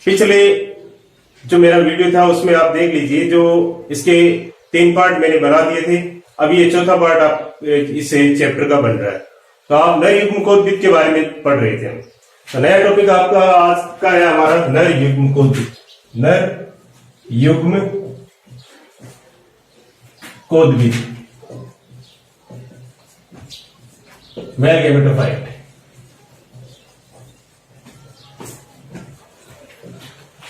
पिछले जो मेरा वीडियो था उसमें आप देख लीजिए, जो इसके 3 पार्ट मैंने बना दिए थे। अब ये चौथा पार्ट आप इस चैप्टर का बन रहा है। तो आप नर युग्मकोद्भिद के बारे में पढ़ रहे थे। तो नया टॉपिक आपका आज का है हमारा नर युग्मकोद्भिद। नर युग्म कोद्भिद, मेल गैमेटोफाइट।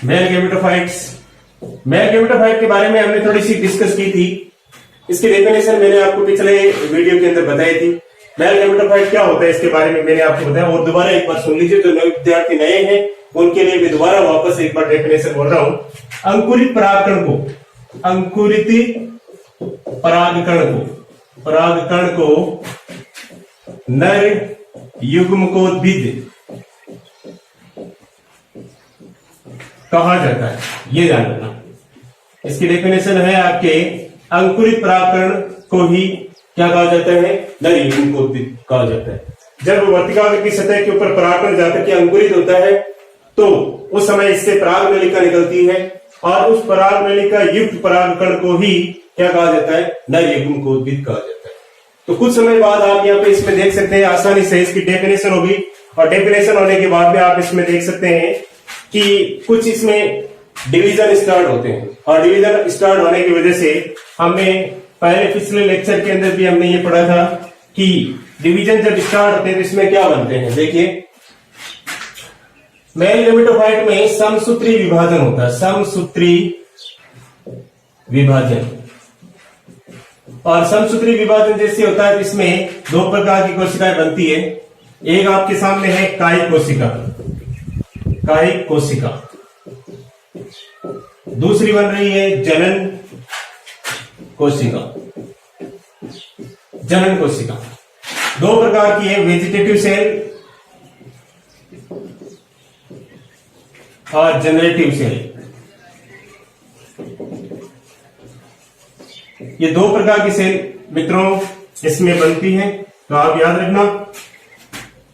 मेल गैमेटोफाइट के बारे में हमने थोड़ी सी डिस्कस की थी। इसकी डेफिनेशन मैंने आपको पिछले वीडियो के अंदर बताई थी। मेल गैमेटोफाइट क्या होता है इसके बारे में मैंने आपको बताया, और दोबारा एक बार सुन लीजिए। जो नए विद्यार्थी नए हैं उनके लिए मैं दोबारा वापस एक बार डेफिनेशन बोल रहा हूं। अंकुरित परागकण को नर युग्मकोद्भिद कहा जाता है, ये जान लेना। इसकी डेफिनेशन है आपके अंकुरित परागकण को ही क्या कहा जाता है, नर युग्मकोद्भिद कहा जाता है। जब वर्तिकाग्र की सतह के ऊपर परागकण जाकर के अंकुरित होता है तो उस समय इससे पराग नलिका निकलती है, और उस पराग नलिका युक्त परागकण को ही क्या कहा जाता है, नर युग्मकोद्भिद कहा जाता है। तो कुछ समय बाद आप यहाँ पे इसमें देख सकते हैं, आसानी से इसकी डेफिनेशन होगी, और डेफिनेशन होने के बाद में आप इसमें देख सकते हैं कि कुछ इसमें डिवीजन स्टार्ट होते हैं, और डिवीजन स्टार्ट होने की वजह से हमने पहले पिछले लेक्चर के अंदर भी हमने ये पढ़ा था कि डिवीजन जब स्टार्ट होते हैं तो इसमें क्या बनते हैं। देखिए, मेल गैमेटोफाइट में समसूत्री विभाजन होता है, समसूत्री विभाजन। और समसूत्री विभाजन जैसे होता है, इसमें 2 प्रकार की कोशिकाएं बनती है। एक आपके सामने है कायिक कोशिका, दूसरी बन रही है जनन कोशिका। 2 प्रकार की है, वेजिटेटिव सेल और जनरेटिव सेल। ये 2 प्रकार की सेल मित्रों इसमें बनती हैं, तो आप याद रखना।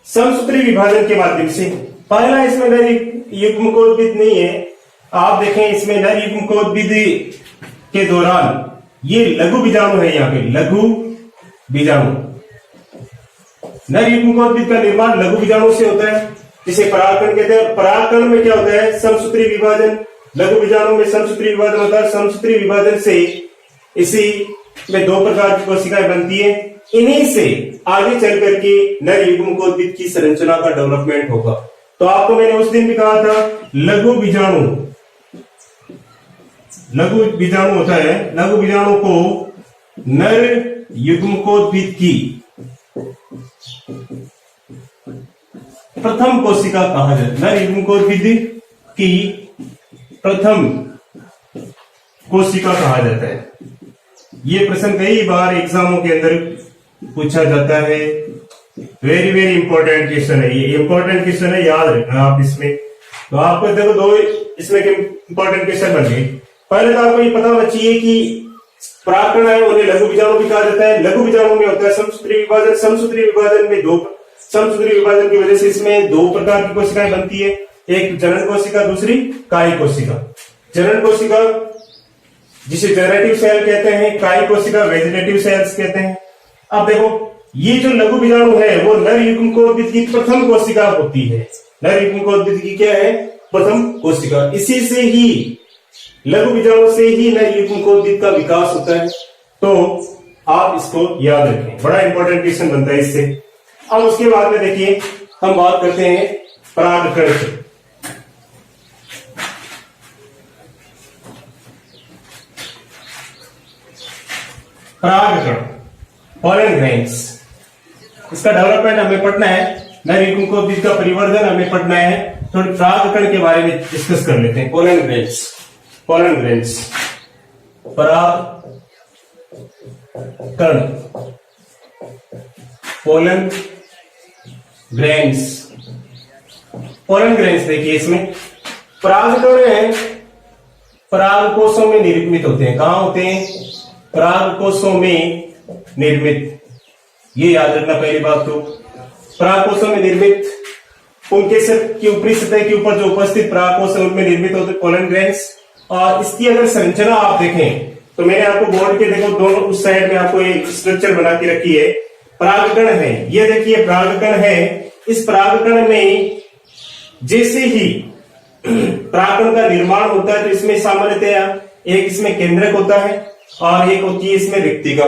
समसूत्री विभाजन के माध्यम से पहला इसमें नर युग्मकोद्भिद नहीं है। आप देखें इसमें नर युग्मकोद्भिद के दौरान ये लघु बीजाणु है, यहाँ पे लघु बीजाणु। नर युग्मकोद्भिद का निर्माण लघु बीजाणु से होता है, जिसे परागकण कहते हैं। परागकण में क्या होता है, समसूत्री विभाजन। लघु बीजाणु में समसूत्री विभाजन होता है। समसूत्री विभाजन से इसी में 2 प्रकार की कोशिकाएं बनती है। इन्हीं से आगे चल करके नर युग्मकोद्भिद की संरचना का डेवलपमेंट होगा। तो आपको मैंने उस दिन भी कहा था, लघु बीजाणु होता है। लघु बीजाणु को नर युग्मकोद्भिद की प्रथम कोशिका कहा जाता है। नर युग्मकोद्भिद की प्रथम कोशिका कहा जाता है। ये प्रश्न कई बार एग्जामों के अंदर पूछा जाता है। वेरी वेरी इंपॉर्टेंट क्वेश्चन है, ये इंपॉर्टेंट क्वेश्चन है, याद रखना आप इसमें। तो आपको देखो 2 इसमें के इंपॉर्टेंट क्वेश्चन बन गए। पहले तो आपको ये पता होना चाहिए कि परागकण है उन्हें लघु बीजाणु भी कहा जाता है। लघु बीजाणु में होता है समसूत्री विभाजन। समसूत्री विभाजन में समसूत्री विभाजन की वजह से इसमें 2 प्रकार की कोशिकाएं बनती है, एक जनन कोशिका, दूसरी कायिक कोशिका। जनन कोशिका जिसे जनरेटिव सेल कहते हैं, कायिक कोशिका वेजिटेटिव सेल्स कहते हैं। अब देखो, ये जो लघु बीजाणु है वो नर युग्मकोद्भिद की प्रथम कोशिका होती है। नर युग्मकोद्भिद की क्या है, प्रथम कोशिका। इसी से ही लघु बीजाणु से ही नर युग्मकोद्भिद का विकास होता है। तो आप इसको याद रखें, बड़ा इंपॉर्टेंट क्वेश्चन बनता है इससे। अब उसके बाद में देखिए हम बात करते हैं परागकण की। परागकण, पोलन ग्रेन्स, इसका डेवलपमेंट हमें पढ़ना है। नर युग्मकोद्भिद का परिवर्धन हमें पढ़ना है। थोड़ी परागकण के बारे में डिस्कस कर लेते हैं। पोलन ग्रेन्स, परागकण, पोलन ग्रेन्स। देखिए इसमें परागकण है, पराग कोषों में निर्मित होते हैं। कहां होते हैं, पराग कोषों में निर्मित। ये याद रखना पहली बात। तो पराग कोषों में निर्मित पुंकेसर की ऊपरी सतह के ऊपर जो उपस्थित परागकोश है उनमें निर्मित होते पोलन ग्रेन्स। और इसकी अगर संरचना आप देखें तो मैंने आपको बोर्ड के देखो दोनों उस साइड में आपको एक स्ट्रक्चर बना के रखी है। परागकण है, ये देखिए परागकण है। इस परागकण में जैसे ही परागकण का निर्माण होता है तो इसमें सामान्यतया एक इसमें केंद्रक होता है और एक होती है इसमें रिक्तिका।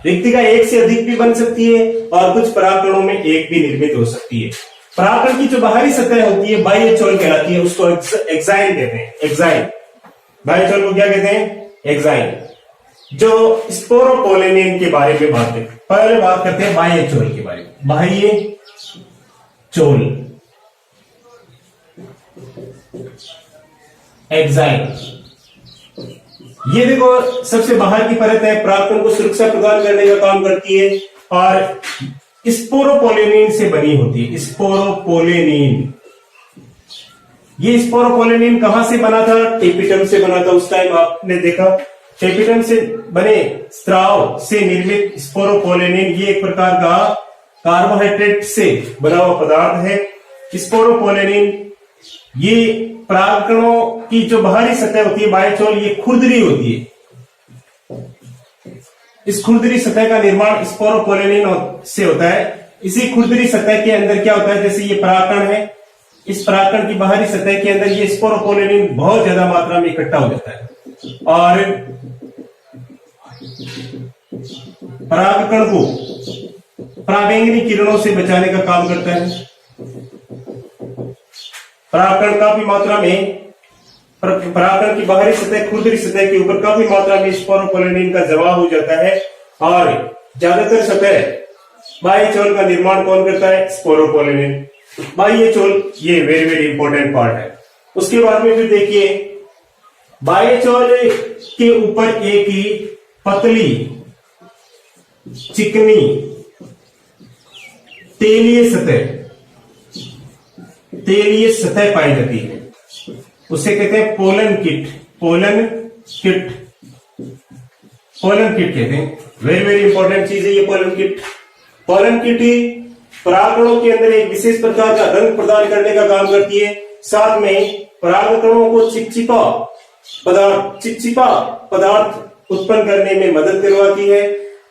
रिक्तिका एक से अधिक भी बन सकती है और कुछ परागकणों में एक भी निर्मित हो सकती है। परागकण की जो बाहरी सतह होती है बाह्य चोल कहलाती है, उसको एक्साइन कहते हैं। एक्साइन, बाह्य चोल को क्या कहते हैं? एक्साइन। जो स्पोरोपोलेनियन के बारे में बात करते हैं, पहले बात करते हैं बाह्य चोल के बारे में। बाह्य चोल, एक्साइन, ये देखो सबसे बाहर की परत है, परागकण को सुरक्षा प्रदान करने का काम करती है और स्पोरोपोलेनिन से बनी होती है। स्पोरोपोलेनिन, ये स्पोरोपोलेनिन कहां से बना था? टेपिटम से बना था। उस टाइम आपने देखा टेपिटम से बने स्राव से निर्मित स्पोरोपोलेनिन ये एक प्रकार का कार्बोहाइड्रेट से बना हुआ पदार्थ है। स्पोरोपोलेनिन ये परागकणों की जो बाहरी सतह होती है बाह्यचोल, ये खुरदरी होती है। इस खुरदरी सतह का निर्माण स्पोरोपोलेनिन से होता है। इसी खुरदरी सतह के अंदर क्या होता है, जैसे ये परागकण है, इस परागकण की बाहरी सतह के अंदर ये स्पोरोपोलेनिन बहुत ज्यादा मात्रा में इकट्ठा हो जाता है और परागकण को पराबैंगनी किरणों से बचाने का काम करता है। परागकण काफी मात्रा में, परागकण की बाहरी सतह खुरदरी सतह के ऊपर काफी मात्रा में स्पोरोपोलेनिन का जमाव हो जाता है और ज्यादातर सतह बाह्यचोल का निर्माण कौन करता है? स्पोरोपोलेनिन। बाह्यचोल ये वेरी वेरी इंपॉर्टेंट पार्ट है। उसके बाद में फिर देखिए बाह्यचोल के ऊपर एक ही पतली चिकनी तेलीय सतह पाई जाती है, उसे कहते हैं पोलन किट। पोलन किट कहते हैं। वेरी वेरी इंपॉर्टेंट चीज है ये पोलन किट। पोलन किट परागकणों के अंदर एक विशेष प्रकार का रंग प्रदान करने का काम करती है। साथ में परागकणों को चिपचिपा पदार्थ उत्पन्न करने में मदद करवाती है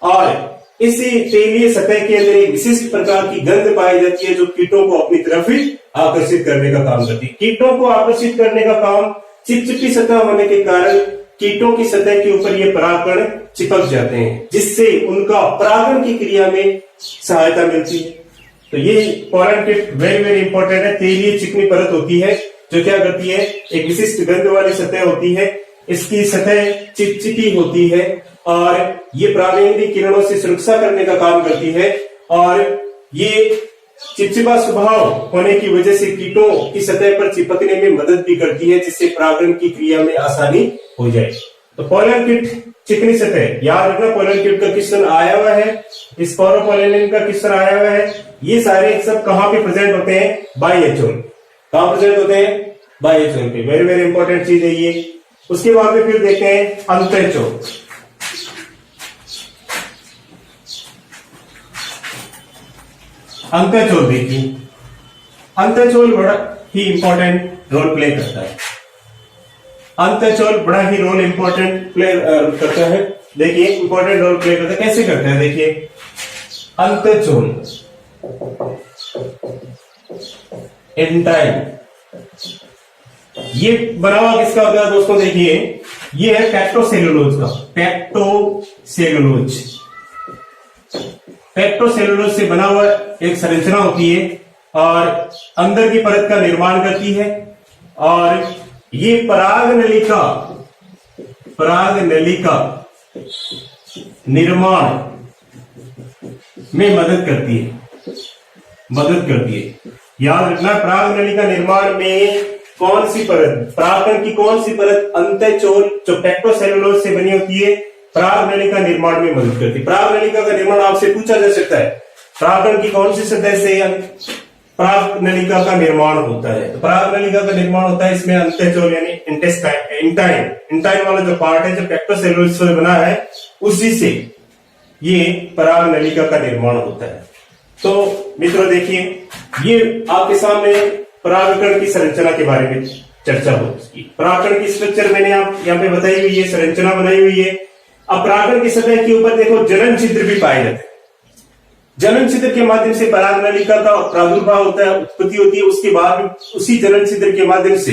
और इसी तेलीय सतह के अंदर एक विशिष्ट प्रकार की गंध पाई जाती है जो कीटों को अपनी तरफ आकर्षित करने का काम करती है। कीटों को आकर्षित करने का काम चिपचिपी सतह होने के कारण कीटों की सतह के ऊपर ये परागकण चिपक जाते हैं, जिससे उनका परागण की क्रिया में सहायता मिलती है। तो ये pollen kit very very important है। तेलीय चिकनी परत होती है जो क्या करती है, एक विशिष्ट गंध वाली सतह होती है। इसकी सतह चिपचिपी होती है और ये पराबैंगनी किरणों से सुरक्षा करने का काम करती है और ये चिपचिपा स्वभाव होने की वजह से कीटों की सतह पर चिपकने में मदद भी करती है, जिससे परागण की क्रिया में आसानी हो जाए। तो पोलन किट चिकनी सतह, याद रखना पोलन किट का क्वेश्चन आया हुआ है, स्पोरोपोलेनिन का क्वेश्चन आया हुआ है। ये सारे सब कहां पे प्रेजेंट होते हैं? बाह्यचोल। कहां प्रेजेंट होते हैं? बाह्यचोल पे। वेरी वेरी इंपॉर्टेंट चीज है ये। उसके बाद में फिर देखते हैं अंतःचोल। अंतःचोल देखिए, अंतःचोल बड़ा ही इंपॉर्टेंट रोल प्ले करता है। अंतःचोल बड़ा ही रोल इंपॉर्टेंट प्ले करता है। देखिए इंपॉर्टेंट रोल प्ले करता है, कैसे करता है? देखिए अंतःचोल एंटाइन, ये बना हुआ किसका होता है दोस्तों? देखिए ये है पेक्टोसेलुलोज का। पेक्टोसेलुलोज से बना हुआ एक संरचना होती है और अंदर की परत का निर्माण करती है और ये पराग नलिका निर्माण में मदद करती है। याद रखना पराग नलिका निर्माण में कौन सी परत, परागकण की कौन सी परत? अंतःचोल जो पेक्टोसेलुलोज से बनी होती है, पराग नलिका निर्माण में मदद करती है। पराग नलिका का निर्माण आपसे पूछा जा सकता है, परागकण की कौन सी सतह से पराग नलिका का निर्माण होता है? तो पराग नलिका का निर्माण होता है इसमें अंतःचोल यानी इंटाइन वाला जो पार्ट है जो पेक्टोसेलुलोज से बना है, उसी से ये पराग नलिका का निर्माण होता है। तो मित्रों देखिए ये आपके सामने परागकण की संरचना के बारे में चर्चा होगी। परागकण की स्ट्रक्चर मैंने आप यहाँ पे बताई हुई है, संरचना बनाई हुई है। अब परागकण की सतह के ऊपर देखो जनन छिद्र भी पाए जाते हैं। जनन छिद्र के माध्यम से पराग नलिका का प्रादुर्भाव होता है, उत्पत्ति होती है। उसके बाद उसी जनन छिद्र के माध्यम से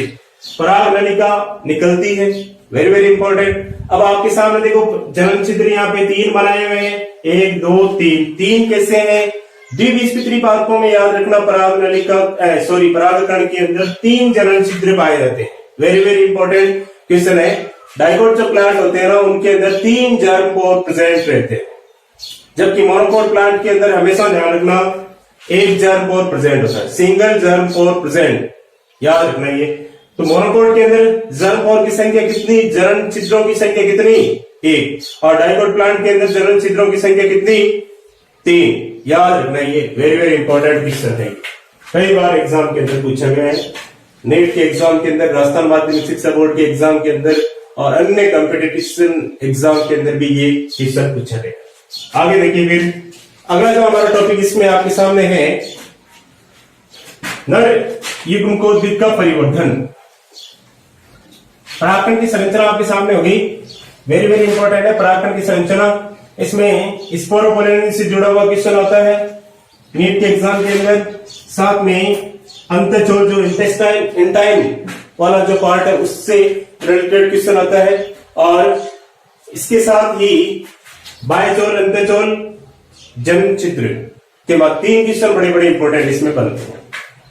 पराग नलिका निकलती है। Very very important. अब आपके सामने देखो जनन छिद्र यहाँ पे 3 बनाए हुए हैं, 1 2 3। 3 कैसे हैं? द्विबीजपत्री पादपों में याद रखना पराग नलिका परागकण के अंदर 3 जनन छिद्र पाए जाते हैं। वेरी वेरी इंपॉर्टेंट क्वेश्चन है। डाइकोट जो प्लांट होते हैं ना, उनके अंदर 3 जर्म पोर प्रेजेंट रहते हैं, जबकि मोनोकोट प्लांट के अंदर हमेशा ध्यान रखना 1 जर्म पोर प्रेजेंट होता है, सिंगल जर्म पोर प्रेजेंट, याद रखना ये। तो मोनोकोट के अंदर जर्म पोर की संख्या कितनी, जनन छिद्रों की संख्या कितनी? 1। और डाइकोट प्लांट के अंदर जनन छिद्रों की संख्या कितनी? 3। याद रखना ये वेरी वेरी इंपॉर्टेंट क्वेश्चन है। कई बार एग्जाम के अंदर पूछा गया है, नेट के एग्जाम के अंदर, राजस्थान माध्यमिक शिक्षा बोर्ड के एग्जाम के अंदर और अन्य कॉम्पिटिशन एग्जाम के अंदर भी ये क्वेश्चन पूछा गया। आगे देखिए फिर अगला जो हमारा टॉपिक इसमें आपके सामने है, नर युग्मकोद्भिद का परिवर्धन। परागकण की संरचना आपके सामने होगी, वेरी वेरी इंपॉर्टेंट है परागकण की संरचना। इसमें स्पोरोपोलिन से जुड़ा हुआ क्वेश्चन होता है नीट के एग्जाम के अंदर। साथ में अंतःचोल जो इंटाइन वाला जो पार्ट है उससे रिलेटेड क्वेश्चन आता है, और इसके साथ ही बाह्यचोल, अंतःचोल, जनन छिद्र के बाद 3 क्वेश्चन बड़े बड़े इंपॉर्टेंट इसमें बनते हैं।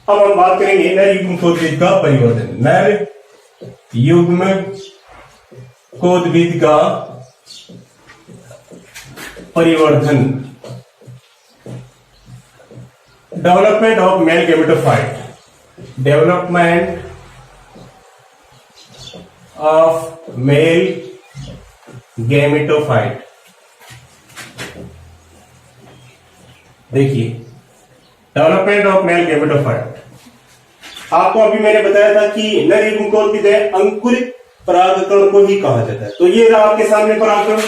अब हम बात करेंगे नर युग्मकोद्भिद का परिवर्धन। नर युग्मकोद्भिद का परिवर्धन, development of male gametophyte, development of male gametophyte. देखिए डेवलपमेंट ऑफ मेल गैमेटोफाइट, आपको अभी मैंने बताया था कि नर युग्मकोद्भिद है, अंकुरित परागकण को ही कहा जाता है। तो ये रहा आपके सामने परागकण।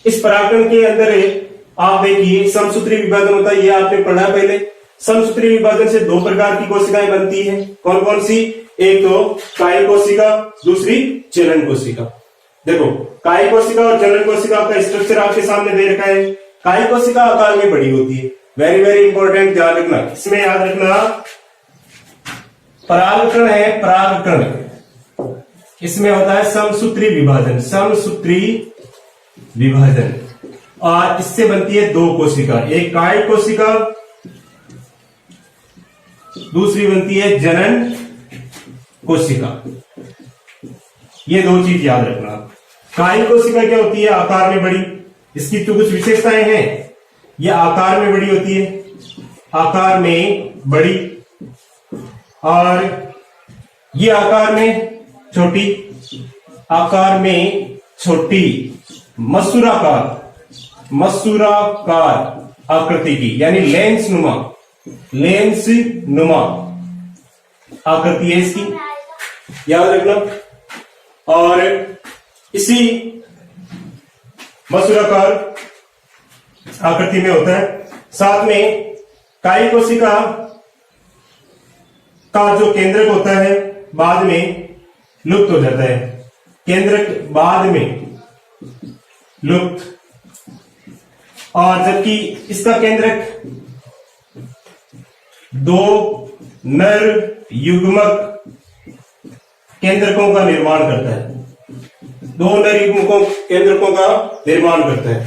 इस परागकण के अंदर आप देखिए समसूत्री विभाजन होता है, ये आपने पढ़ा पहले। समसूत्री विभाजन से 2 प्रकार की कोशिकाएं बनती हैं। कौन कौन सी? एक तो काय कोशिका, दूसरी जनन कोशिका। देखो काय कोशिका और जनन कोशिका का स्ट्रक्चर आपके सामने दे रखा है। काय कोशिका आकार में बड़ी होती है, वेरी वेरी इंपॉर्टेंट, ध्यान रखना। इसमें याद रखना परागकण है, परागकण इसमें होता है समसूत्री विभाजन, समसूत्री विभाजन, और इससे बनती है 2 कोशिका, एक काय कोशिका, दूसरी बनती है जनन कोशिका। ये 2 चीज याद रखना। काय कोशिका क्या होती है? आकार में बड़ी। इसकी तो कुछ विशेषताएं हैं, यह आकार में बड़ी होती है, आकार में बड़ी, और ये आकार में छोटी, आकार में छोटी, मसूराकार, मसूराकार आकृति की, यानी लेंस नुमा, लेंस नुमा आकृति है इसकी, याद रखना। और इसी मसूराकार आकृति में होता है। साथ में काय कोशिका का जो केंद्रक होता है बाद में लुप्त हो जाता है, केंद्रक बाद में लुप्त, और जबकि इसका केंद्रक 2 नर युग्मक केंद्रकों का निर्माण करता है, 2 नर युग्मकों केंद्रकों का निर्माण करता है।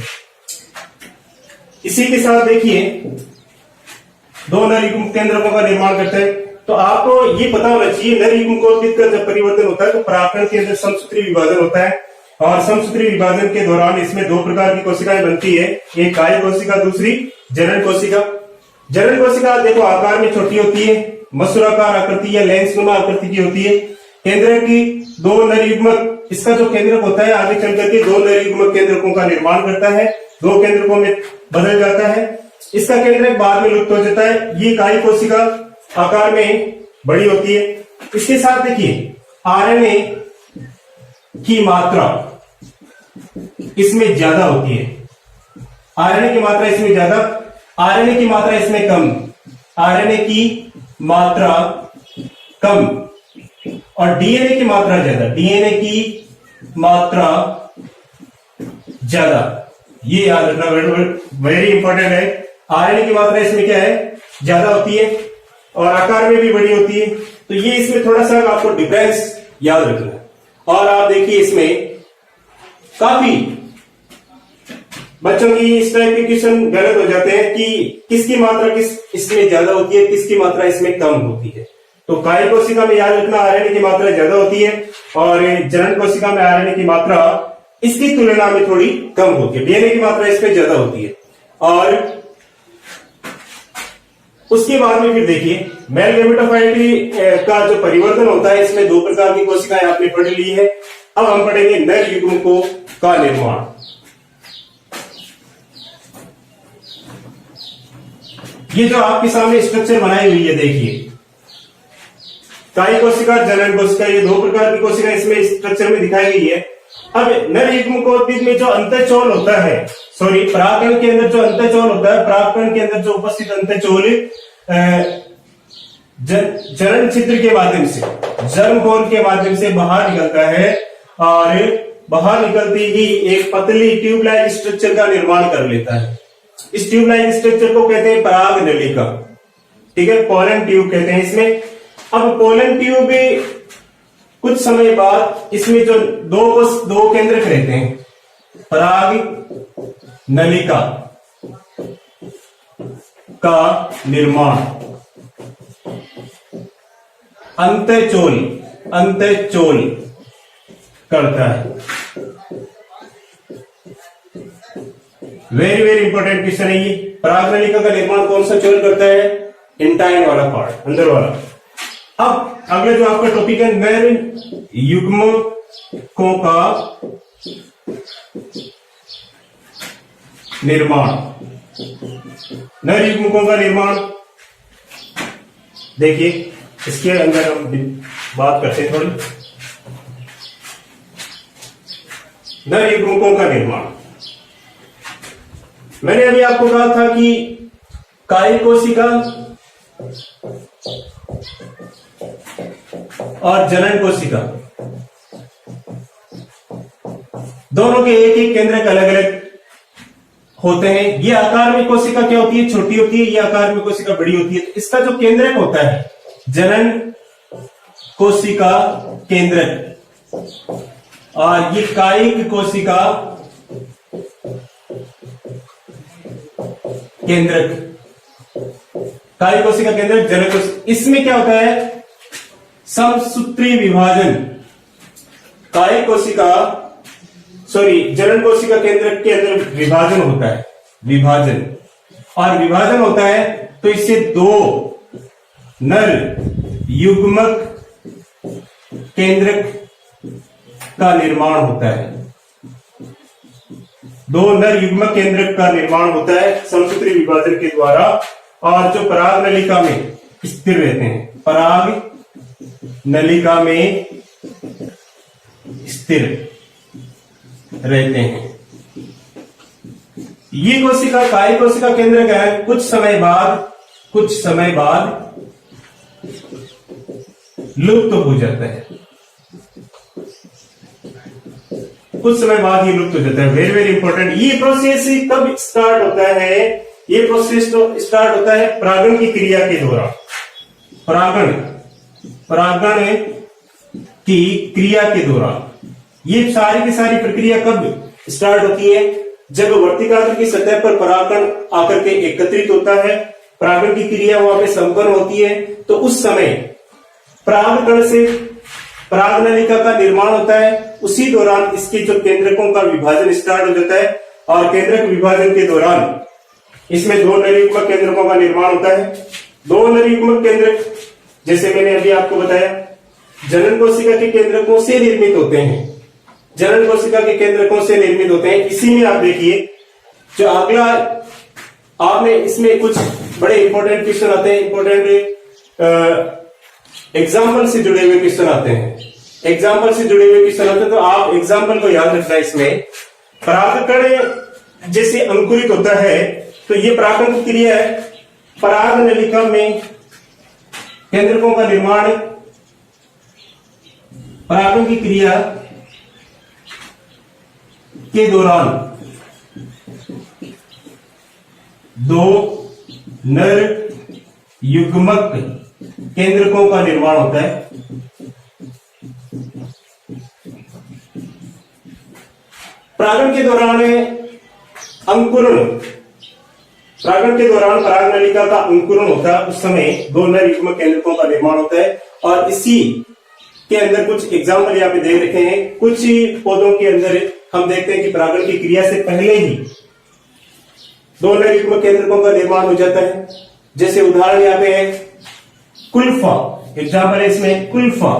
इसी के साथ देखिए 2 नर युग्मक केंद्रकों का निर्माण करता है। तो आपको ये पता होना चाहिए नर युग्मकोद्भिद का जब परिवर्तन होता है तो परागकण के अंदर समसूत्री विभाजन होता है, और समसूत्री विभाजन के दौरान इसमें 2 प्रकार की कोशिकाएं बनती है, एक काय कोशिका, दूसरी जनन कोशिका। जनन कोशिका देखो आकार में छोटी होती है, मसूराकार आकृति या लेंस नुमा आकृति की होती है। केंद्रक की 2 नर युग्मक, इसका जो केंद्रक होता है आगे चल करके 2 नर युग्मक केंद्रकों का निर्माण करता है, 2 केंद्रकों में बदल जाता है। इसका केंद्रक बाद में लुप्त हो जाता है। ये काय कोशिका आकार में बड़ी होती है। इसके साथ देखिए आरएनए की मात्रा इसमें ज्यादा होती है, आरएनए की मात्रा इसमें ज्यादा, आरएनए की मात्रा इसमें कम। आरएनए की मात्रा कम और डीएनए की मात्रा ज्यादा, डीएनए की मात्रा ज्यादा। ये याद रखना, वेरी इंपॉर्टेंट है। आरएनए की मात्रा इसमें क्या है, ज्यादा होती है और आकार में भी बड़ी होती है। तो ये इसमें थोड़ा सा आपको डिफरेंस याद रखना है। और आप देखिए इसमें काफी बच्चों की इस टाइप के क्वेश्चन गलत हो जाते हैं कि किसकी मात्रा किस इसमें ज्यादा होती है, किसकी मात्रा इसमें कम होती है। तो कायिक कोशिका में याद रखना आरएनए की मात्रा ज्यादा होती है और जनन कोशिका में आरएनए की मात्रा इसकी तुलना में थोड़ी कम होती है, डीएनए की मात्रा इसमें ज्यादा होती है। और उसके बाद में फिर देखिए मेल गैमेटोफाइट का जो परिवर्तन होता है, इसमें दो प्रकार की कोशिकाएं आपने पढ़ ली है। अब हम पढ़ेंगे नर युग्मकों का निर्माण। ये जो आपके सामने स्ट्रक्चर बनाई हुई है, देखिए कायिक कोशिका, जनन कोशिका, ये दो प्रकार की कोशिका इसमें स्ट्रक्चर में दिखाई गई है। अब नर युग्मकोद्भिद में जो अंतःचोल होता है, सॉरी परागकण के अंदर जो अंतःचोल होता है, परागकण के अंदर जो उपस्थित अंतःचोल जनन छिद्र के माध्यम से, जर्मकोर के माध्यम से बाहर निकलता है और बाहर निकलते ही एक पतली ट्यूब लाइक स्ट्रक्चर का निर्माण कर लेता है। इस ट्यूब लाइक स्ट्रक्चर को कहते हैं पराग नलिका, ठीक है, पोलन ट्यूब कहते हैं इसमें। अब पोलन ट्यूब में कुछ समय बाद इसमें जो दो केंद्रक रहते हैं, पराग नलिका का निर्माण, अंतःचोल करता है। वेरी वेरी इंपॉर्टेंट क्वेश्चन है ये। पराग नलिका का निर्माण कौन सा चोल करता है, इंटाइन वाला पार्ट, अंदर वाला। अब अगला जो आपका टॉपिक है नर युग्मकों का निर्माण। नर युग्मकों का निर्माण देखिए, इसके अंदर हम बात करते हैं थोड़ी। नर युग्मकों का निर्माण, मैंने अभी आपको कहा था कि कायिक कोशिका और जनन कोशिका दोनों के एक एक केंद्रक अलग अलग होते हैं। ये आकार में कोशिका क्या होती है, छोटी होती है, ये आकार में कोशिका बड़ी होती है। तो इसका जो केंद्रक होता है, जनन कोशिका केंद्रक, और ये कायिक कोशिका केंद्रक, कायिक कोशिका केंद्रक, जनन कोशिका, इसमें क्या होता है, समसूत्री विभाजन। कायिक कोशिका जनन कोशिका केंद्रक के अंदर विभाजन होता है, विभाजन, और विभाजन होता है तो इससे दो नर युग्मक केंद्रक का निर्माण होता है। दो नर युग्मक केंद्रक का निर्माण होता है समसूत्री विभाजन के द्वारा, और जो पराग नलिका में स्थिर रहते हैं, पराग नलिका में स्थिर रहते हैं। ये कोशिका कायिक कोशिका केंद्रक है। कुछ समय बाद लुप्त हो जाता है, कुछ समय बाद ये लुप्त हो जाता है। Very very important. ये प्रोसेस कब स्टार्ट होता है, ये प्रोसेस तो स्टार्ट होता है परागण की क्रिया के दौरान। परागण की क्रिया के दौरान ये सारी की सारी प्रक्रिया कब स्टार्ट होती है, जब वर्तिकाग्र की सतह पर परागकण आकर के एकत्रित होता है, परागण की क्रिया वहां पे संपन्न होती है, तो उस समय परागकण से पराग नलिका का निर्माण होता है। उसी दौरान इसके जो केंद्रकों का विभाजन स्टार्ट हो जाता है, और केंद्रक विभाजन के दौरान इसमें दो नर युग्मक केंद्रकों का निर्माण होता है। दो नर युग्मक केंद्रक, जैसे मैंने अभी आपको बताया, जनन कोशिका के केंद्रकों से निर्मित होते हैं, जनन कोशिका के केंद्रकों से निर्मित होते हैं। इसी में आप देखिए जो अगला आपने इसमें कुछ बड़े इंपॉर्टेंट क्वेश्चन आते हैं, इंपॉर्टेंट एग्जाम्पल से जुड़े हुए क्वेश्चन आते हैं, एग्जाम्पल से जुड़े हुए क्वेश्चन आते हैं। तो आप एग्जाम्पल को याद रखना। इसमें परागकण जैसे अंकुरित होता है, तो ये परागकण की क्रिया है, पराग नलिका में केंद्रकों का निर्माण परागण की क्रिया के दौरान दो नर युग्मक केंद्रकों का निर्माण होता है। परागण के दौरान अंकुरण, परागण के दौरान पराग नलिका का अंकुरण होता है, उस समय दो नर युग्मक केंद्रकों का निर्माण होता है। और इसी के अंदर कुछ एग्जाम्पल यहाँ पे दे रखे हैं। कुछ पौधों के अंदर हम देखते हैं कि परागण की क्रिया से पहले ही दो नर युग्मक केंद्रकों का निर्माण हो जाता है। जैसे उदाहरण यहाँ पे है कुल्फा, एग्जाम्पल है इसमें कुल्फा,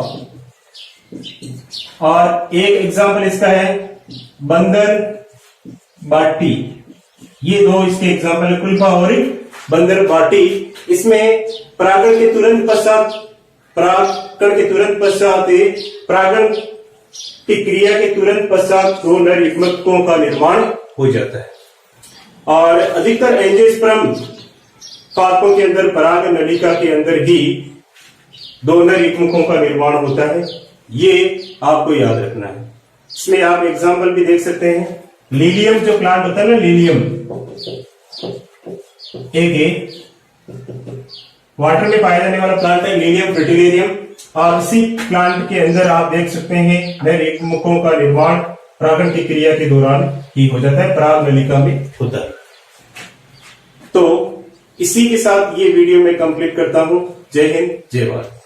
और एक एग्जाम्पल इसका है बंदर बाटी। ये दो इसके एग्जाम्पल है, कुल्फा और बंदर बाटी। इसमें परागण के तुरंत पश्चात परागण की क्रिया के तुरंत पश्चात दो नर युग्मकों का निर्माण हो जाता है। और अधिकतर एंजियोस्पर्म पादपों के अंदर पराग नलिका के अंदर ही दो नर युग्मकों का निर्माण होता है। ये आपको याद रखना है। इसमें आप एग्जाम्पल भी देख सकते हैं। लिलियम जो प्लांट होता है ना, लिलियम एक वाटर में पाया जाने वाला प्लांट है, लिलियम फ्रिटिलेरियम। और इसी प्लांट के अंदर आप देख सकते हैं नर युग्मकों का निर्माण परागण की क्रिया के दौरान ही हो जाता है, पराग नलिका में होता है। तो इसी के साथ ये वीडियो मैं कंप्लीट करता हूं। जय हिंद, जय भारत।